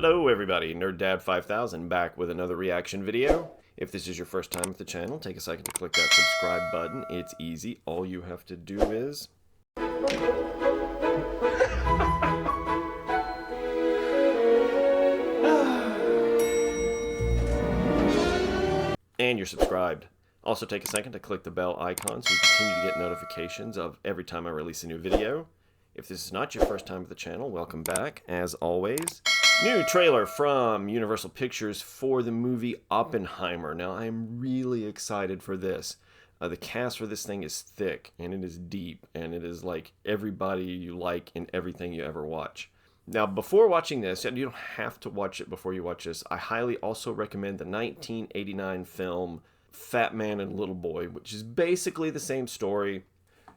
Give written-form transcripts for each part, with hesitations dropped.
Hello everybody, NerdDad5000 back with another reaction video. If this is your first time with the channel, take a second to click that subscribe button. It's easy. All you have to do is... and you're subscribed. Also take a second to click the bell icon so you continue to get notifications of every time I release a new video. If this is not your first time with the channel, welcome back, as always. New trailer from Universal Pictures for the movie Oppenheimer. Now, I'm really excited for this. The cast for this thing is thick, and it is deep, and it is like everybody you like in everything you ever watch. Now, before watching this, and you don't have to watch it before you watch this, I highly also recommend the 1989 film Fat Man and Little Boy, which is basically the same story.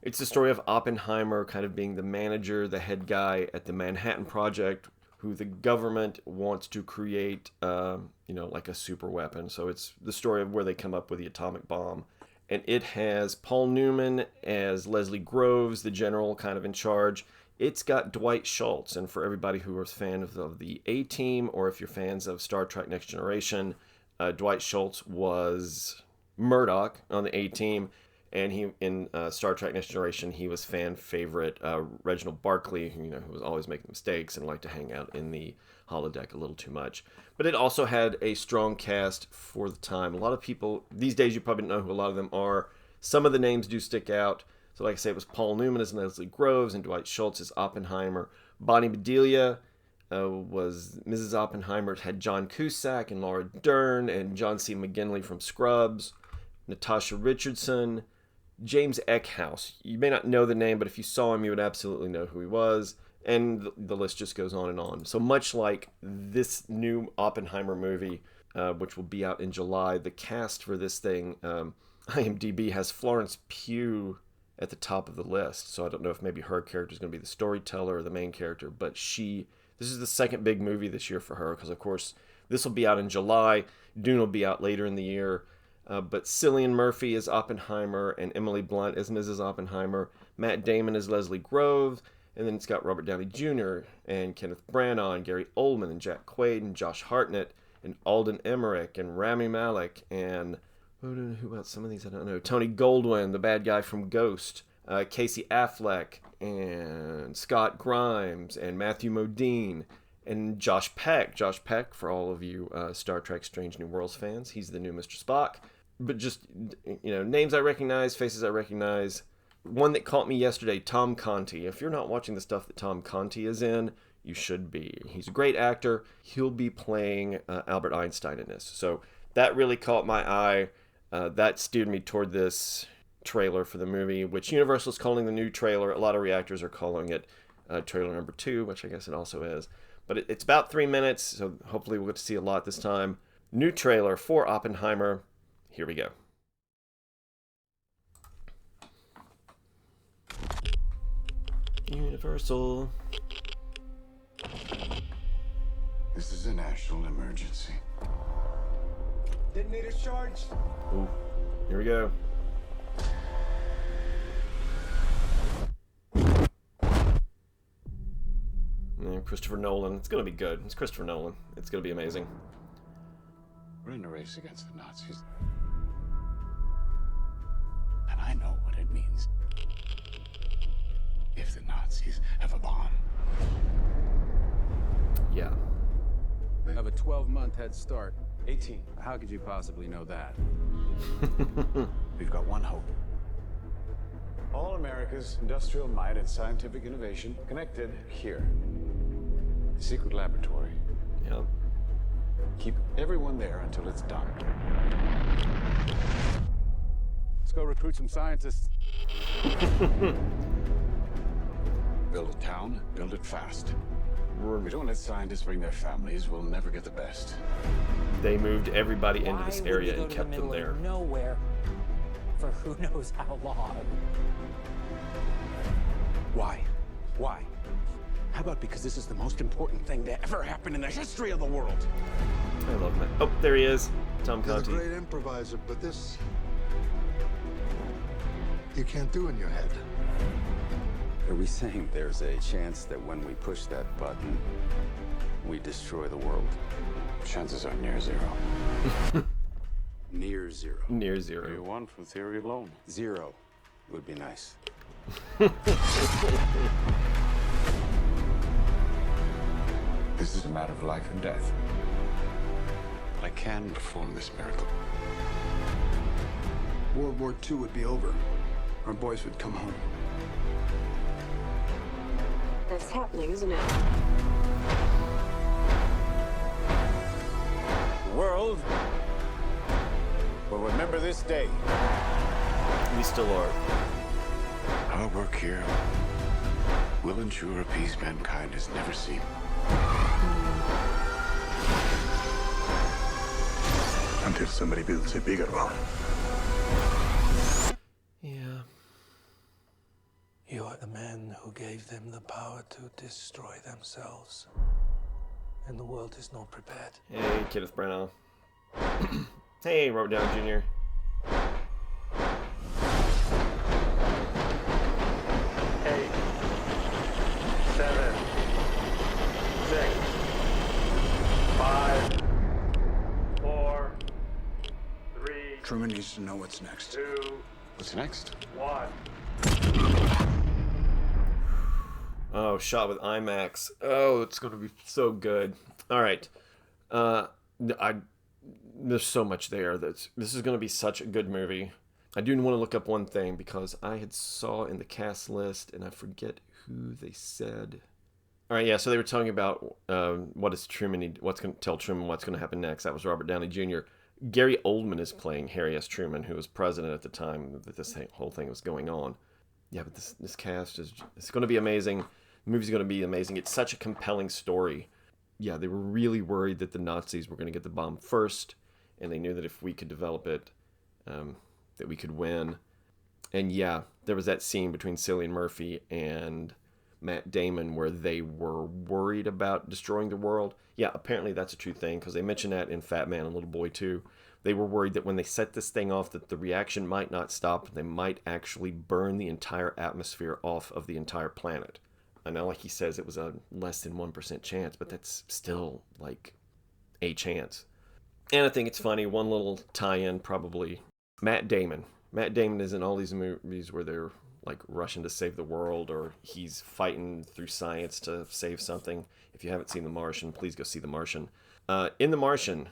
It's the story of Oppenheimer kind of being the manager, the head guy at the Manhattan Project, who the government wants to create, like a super weapon. So it's the story of where they come up with the atomic bomb. And it has Paul Newman as Leslie Groves, the general kind of in charge. It's got Dwight Schultz. And for everybody who is fans of the A-Team, or if you're fans of Star Trek Next Generation, Dwight Schultz was Murdoch on the A-Team. And he, in Star Trek Next Generation, he was fan favorite Reginald Barclay, who was always making mistakes and liked to hang out in the holodeck a little too much. But it also had a strong cast for the time. A lot of people, these days you probably don't know who a lot of them are. Some of the names do stick out. So like I say, it was Paul Newman as Leslie Groves and Dwight Schultz as Oppenheimer. Bonnie Bedelia was Mrs. Oppenheimer. It had John Cusack and Laura Dern and John C. McGinley from Scrubs. Natasha Richardson. James Eckhouse. You may not know the name, but if you saw him, you would absolutely know who he was. And the list just goes on and on. So much like this new Oppenheimer movie, which will be out in July, the cast for this thing, IMDb has Florence Pugh at the top of the list. So I don't know if maybe her character is going to be the storyteller or the main character, but this is the second big movie this year for her, because of course this will be out in July. Dune will be out later in the year. But Cillian Murphy is Oppenheimer and Emily Blunt as Mrs. Oppenheimer. Matt Damon is Leslie Groves. And then it's got Robert Downey Jr. and Kenneth Branagh and Gary Oldman and Jack Quaid and Josh Hartnett and Alden Ehrenreich and Rami Malek and who about some of these I don't know. Tony Goldwyn, the bad guy from Ghost. Casey Affleck and Scott Grimes and Matthew Modine and Josh Peck. Josh Peck, for all of you Star Trek Strange New Worlds fans, he's the new Mr. Spock. But just, names I recognize, faces I recognize. One that caught me yesterday, Tom Conti. If you're not watching the stuff that Tom Conti is in, you should be. He's a great actor. He'll be playing Albert Einstein in this. So that really caught my eye. That steered me toward this trailer for the movie, which Universal is calling the new trailer. A lot of reactors are calling it trailer number 2, which I guess it also is. But it's about 3 minutes, so hopefully we'll get to see a lot this time. New trailer for Oppenheimer. Here we go. Universal. This is a national emergency. Detonator charged. Ooh, here we go. And Christopher Nolan. It's going to be good. It's Christopher Nolan. It's going to be amazing. We're in a race against the Nazis. And I know what it means if the Nazis have a bomb. Yeah. They have a 12-month head start. 18. How could you possibly know that? We've got one hope. All America's industrial might and scientific innovation connected here. The secret laboratory. Yeah. Keep everyone there until it's done. Let's go recruit some scientists. Build a town, build it fast. If we don't let scientists bring their families, we'll never get the best. They moved everybody into this area and kept them there. Nowhere for who knows how long. Why? Why? How about because this is the most important thing to ever happen in the history of the world? I love him. Oh, there he is. Tom You're Conti. a great improviser, but this you can't do in your head. Are we saying there's a chance that when we push that button, we destroy the world? Chances are near zero. Near zero. Near You zero. won from theory alone. Zero would be nice. This is a matter of life and death. I can perform this miracle. World War II would be over. Our boys would come home. That's happening, isn't it? The world will remember this day. We still are. Our work here will ensure a peace mankind has never seen. Until somebody builds a bigger one. Yeah. You are the man who gave them the power to destroy themselves. And the world is not prepared. Hey, Kenneth Branagh. Hey, Robert Downey Jr. 8, 7, 6, 5, 4, 3, Truman needs to know what's next. 2, What's next? 1. Oh, shot with IMAX. Oh, it's going to be so good. All right. There's so much there. This is going to be such a good movie. I do want to look up one thing because I had saw in the cast list and I forget who they said. All right, yeah. So they were talking about what's going to tell Truman what's going to happen next. That was Robert Downey Jr. Gary Oldman is playing Harry S. Truman, who was president at the time that this whole thing was going on. Yeah, but this cast it's going to be amazing. The movie's going to be amazing. It's such a compelling story. Yeah, they were really worried that the Nazis were going to get the bomb first, and they knew that if we could develop it, that we could win. And yeah, there was that scene between Cillian Murphy and Matt Damon where they were worried about destroying the world. Yeah, apparently that's a true thing, because they mentioned that in Fat Man and Little Boy 2. They were worried that when they set this thing off, that the reaction might not stop. They might actually burn the entire atmosphere off of the entire planet. I know, like he says, it was a less than 1% chance, but that's still like a chance. And I think it's funny, one little tie-in probably. Matt Damon. Matt Damon is in all these movies where they're like rushing to save the world, or he's fighting through science to save something. If you haven't seen The Martian, please go see The Martian. In The Martian,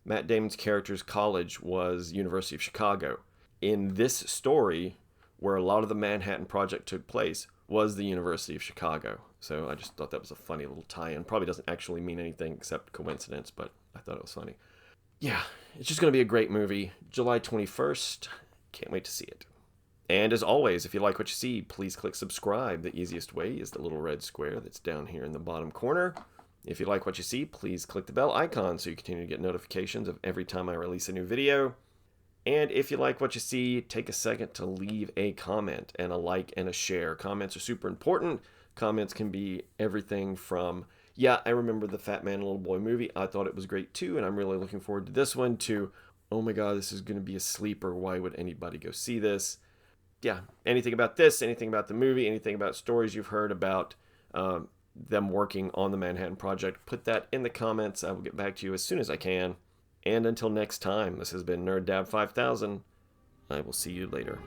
Matt Damon's character's college was University of Chicago. In this story, where a lot of the Manhattan Project took place, was the University of Chicago. So I just thought that was a funny little tie-in. Probably doesn't actually mean anything except coincidence, but I thought it was funny. Yeah, it's just going to be a great movie. July 21st. Can't wait to see it. And as always, if you like what you see, please click subscribe. The easiest way is the little red square that's down here in the bottom corner. If you like what you see, please click the bell icon so you continue to get notifications of every time I release a new video. And if you like what you see, take a second to leave a comment and a like and a share. Comments are super important. Comments can be everything from, yeah, I remember the Fat Man and Little Boy movie. I thought it was great too, and I'm really looking forward to this one, to, oh my God, this is going to be a sleeper. Why would anybody go see this? Yeah, anything about this, anything about the movie, anything about stories you've heard about them working on the Manhattan Project, put that in the comments. I will get back to you as soon as I can. And until next time, this has been Nerd Dad 5000. I will see you later.